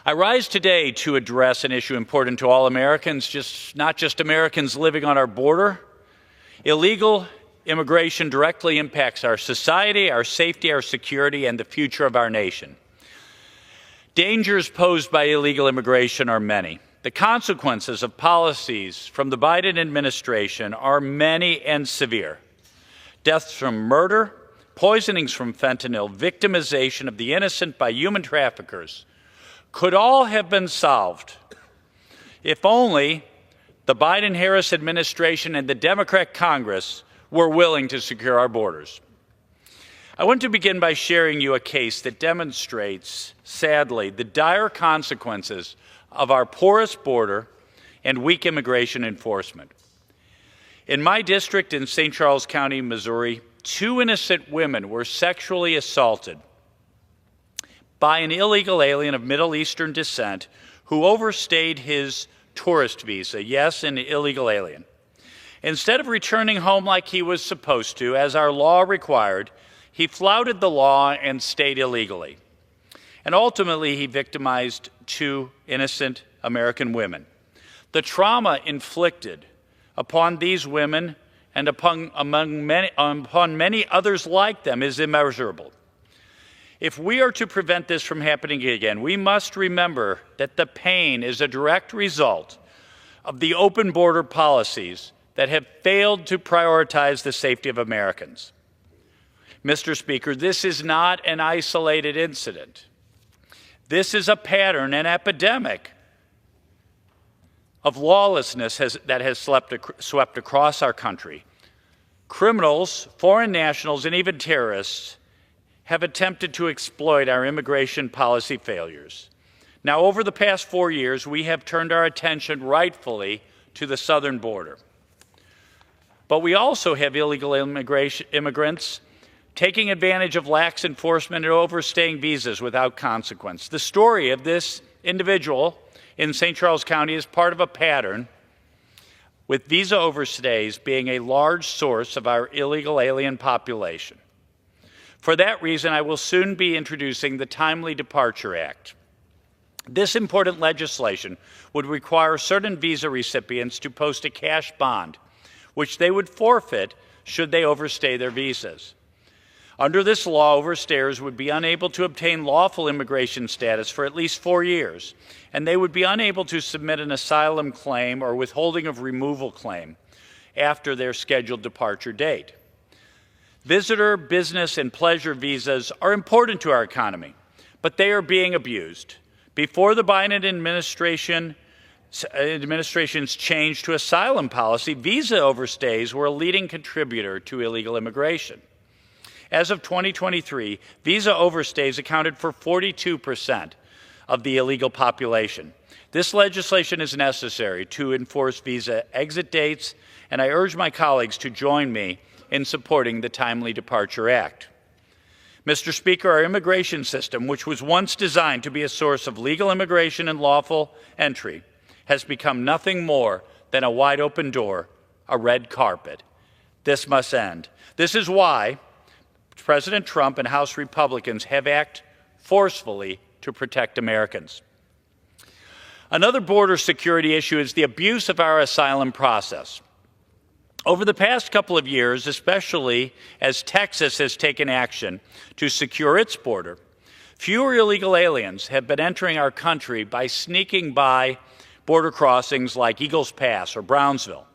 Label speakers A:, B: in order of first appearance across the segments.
A: I rise today to address an issue important to all Americans, not just Americans living on our border. Illegal immigration directly impacts our society, our safety, our security, and the future of our nation. Dangers posed by illegal immigration are many. The consequences of policies from the Biden administration are many and severe. Deaths from murder, poisonings from fentanyl, victimization of the innocent by human traffickers could all have been solved if only the Biden-Harris administration and the Democrat Congress were willing to secure our borders. I want to begin by sharing you a case that demonstrates, sadly, the dire consequences of our porous border and weak immigration enforcement. In my district in St. Charles County, Missouri, 2 innocent women were sexually assaulted by an illegal alien of Middle Eastern descent who overstayed his tourist visa. Yes, an illegal alien. Instead of returning home like he was supposed to, as our law required, he flouted the law and stayed illegally. And ultimately, he victimized 2 innocent American women. The trauma inflicted upon these women and upon many others like them is immeasurable. If we are to prevent this from happening again, we must remember that the pain is a direct result of the open border policies that have failed to prioritize the safety of Americans. Mr. Speaker, this is not an isolated incident. This is a pattern, an epidemic of lawlessness that has swept across our country. Criminals, foreign nationals, and even terrorists have attempted to exploit our immigration policy failures. Now, over the past 4 years, we have turned our attention rightfully to the southern border. But we also have illegal immigrants taking advantage of lax enforcement and overstaying visas without consequence. The story of this individual in St. Charles County is part of a pattern, with visa overstays being a large source of our illegal alien population. For that reason, I will soon be introducing the Timely Departure Act. This important legislation would require certain visa recipients to post a cash bond, which they would forfeit should they overstay their visas. Under this law, overstayers would be unable to obtain lawful immigration status for at least 4 years, and they would be unable to submit an asylum claim or withholding of removal claim after their scheduled departure date. Visitor, business, and pleasure visas are important to our economy, but they are being abused. Before the Biden administration's change to asylum policy, visa overstays were a leading contributor to illegal immigration. As of 2023, visa overstays accounted for 42% of the illegal population. This legislation is necessary to enforce visa exit dates, and I urge my colleagues to join me in supporting the Timely Departure Act. Mr. Speaker, our immigration system, which was once designed to be a source of legal immigration and lawful entry, has become nothing more than a wide-open door, a red carpet. This must end. This is why President Trump and House Republicans have acted forcefully to protect Americans. Another border security issue is the abuse of our asylum process. Over the past couple of years, especially as Texas has taken action to secure its border, fewer illegal aliens have been entering our country by sneaking by border crossings like Eagles Pass or Brownsville.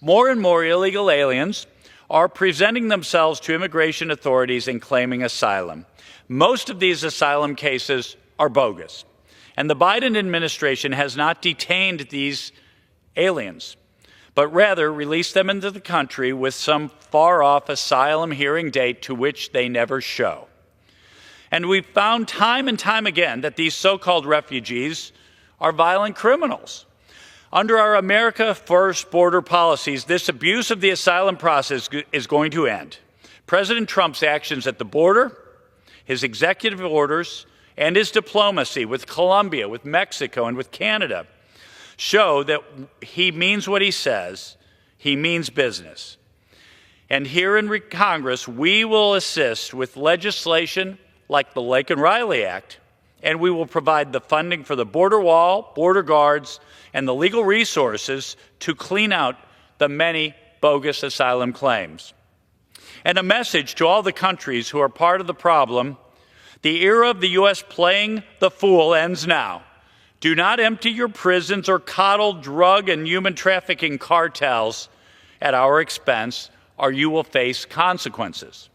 A: More and more illegal aliens are presenting themselves to immigration authorities and claiming asylum. Most of these asylum cases are bogus, and the Biden administration has not detained these aliens, but rather released them into the country with some far-off asylum hearing date to which they never show. And we've found time and time again that these so-called refugees are violent criminals. Under our America First border policies, this abuse of the asylum process is going to end. President Trump's actions at the border, his executive orders, and his diplomacy with Colombia, with Mexico, and with Canada show that he means what he says. He means business. And here in Congress, we will assist with legislation like the Lake and Riley Act and we will provide the funding for the border wall, border guards, and the legal resources to clean out the many bogus asylum claims. And a message to all the countries who are part of the problem: the era of the U.S. playing the fool ends now. Do not empty your prisons or coddle drug and human trafficking cartels at our expense, or you will face consequences.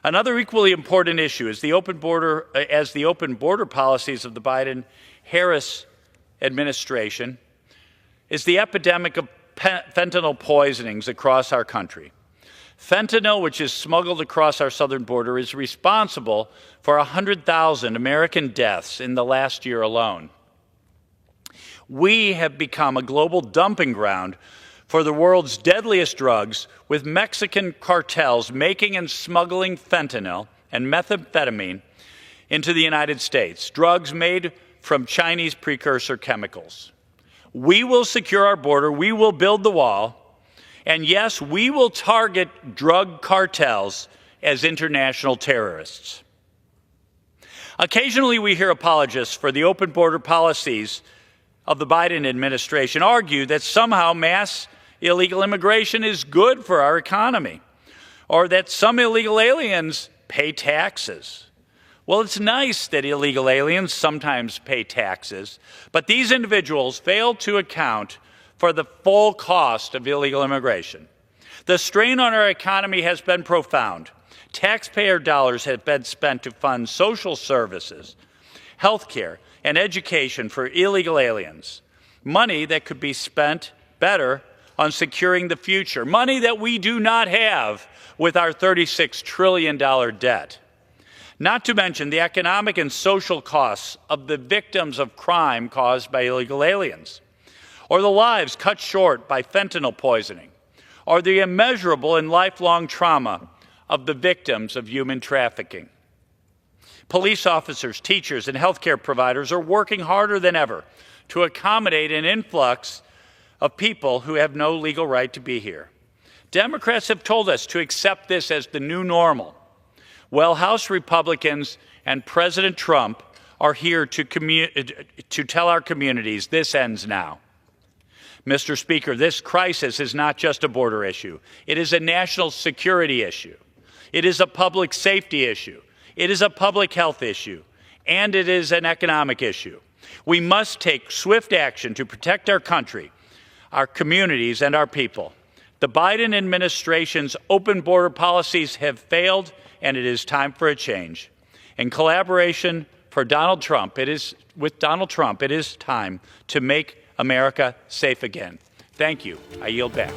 A: Another equally important issue is the open border policies of the Biden-Harris administration is the epidemic of fentanyl poisonings across our country. Fentanyl, which is smuggled across our southern border, is responsible for 100,000 American deaths in the last year alone. We have become a global dumping ground for the world's deadliest drugs, with Mexican cartels making and smuggling fentanyl and methamphetamine into the United States, drugs made from Chinese precursor chemicals. We will secure our border, we will build the wall, and yes, we will target drug cartels as international terrorists. Occasionally, we hear apologists for the open border policies of the Biden administration argue that somehow mass illegal immigration is good for our economy, or that some illegal aliens pay taxes. Well, it's nice that illegal aliens sometimes pay taxes, but these individuals fail to account for the full cost of illegal immigration. The strain on our economy has been profound. Taxpayer dollars have been spent to fund social services, health care, and education for illegal aliens. Money that could be spent better on securing the future. Money that we do not have with our $36 trillion debt. Not to mention the economic and social costs of the victims of crime caused by illegal aliens, or the lives cut short by fentanyl poisoning, or the immeasurable and lifelong trauma of the victims of human trafficking. Police officers, teachers, and healthcare providers are working harder than ever to accommodate an influx of people who have no legal right to be here. Democrats have told us to accept this as the new normal. Well, House Republicans and President Trump are here to tell our communities this ends now. Mr. Speaker, this crisis is not just a border issue. It is a national security issue. It is a public safety issue. It is a public health issue. And it is an economic issue. We must take swift action to protect our country, our communities, and our people. The Biden administration's open border policies have failed, and it is time for a change. In collaboration with Donald Trump, it is time to make America safe again. Thank you. I yield back.